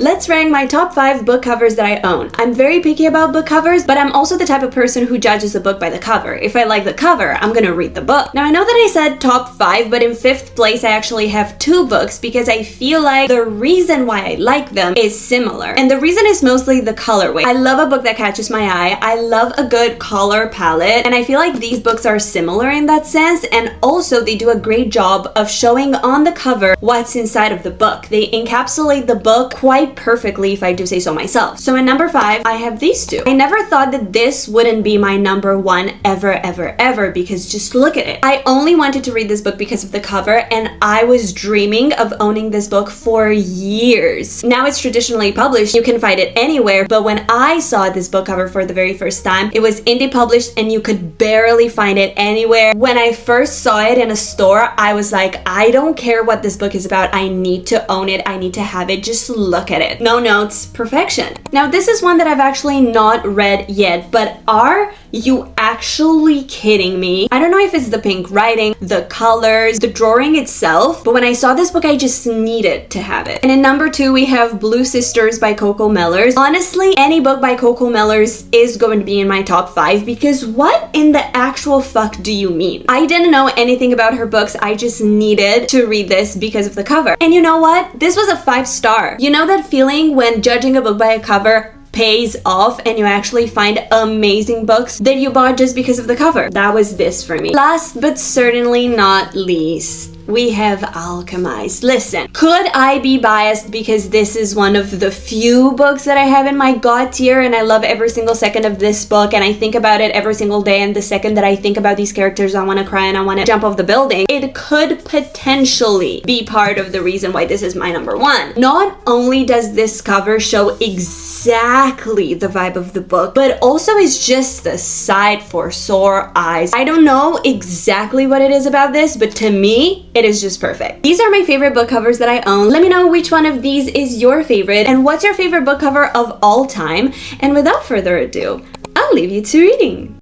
Let's rank my top 5 book covers that I own. I'm very picky about book covers, but I'm also the type of person who judges a book by the cover. If I like the cover, I'm gonna read the book. Now I know that I said top 5, but in 5th place I actually have 2 books because I feel like the reason why I like them is similar. And the reason is mostly the colorway. I love a book that catches my eye. I love a good color palette, and I feel like these books are similar in that sense, and also they do a great job of showing on the cover what's inside of the book. They encapsulate the book quite perfectly, if I do say so myself. So in number 5, I have these 2. I never thought that this wouldn't be my number 1 ever, because just look at it. I only wanted to read this book because of the cover, and I was dreaming of owning this book for years. Now it's traditionally published, you can find it anywhere, but when I saw this book cover for the very first time, it was indie published and you could barely find it anywhere. When I first saw it in a store, I was like, I don't care what this book is about, I need to own it, I need to have it, just look at it. No notes, perfection. Now this is one that I've actually not read yet, but are you actually kidding me? I don't know if it's the pink writing, the colors, the drawing itself, but when I saw this book, I just needed to have it. And in number 2, we have Blue Sisters by Coco Mellors. Honestly, any book by Coco Mellors is going to be in my top 5 because what in the actual fuck do you mean? I didn't know anything about her books, I just needed to read this because of the cover. And you know what? This was a 5-star. You know that feeling when judging a book by a cover pays off and you actually find amazing books that you bought just because of the cover? That was this for me. Last but certainly not least, we have Alchemized. Listen, could I be biased because this is one of the few books that I have in my God tier and I love every single second of this book and I think about it every single day, and the second that I think about these characters I want to cry and I want to jump off the building? It could potentially be part of the reason why this is my number 1. Not only does this cover show exactly the vibe of the book, but also is just the side for sore eyes. I don't know exactly what it is about this, but to me, it is just perfect. These are my favorite book covers that I own. Let me know which one of these is your favorite and what's your favorite book cover of all time. And without further ado, I'll leave you to reading.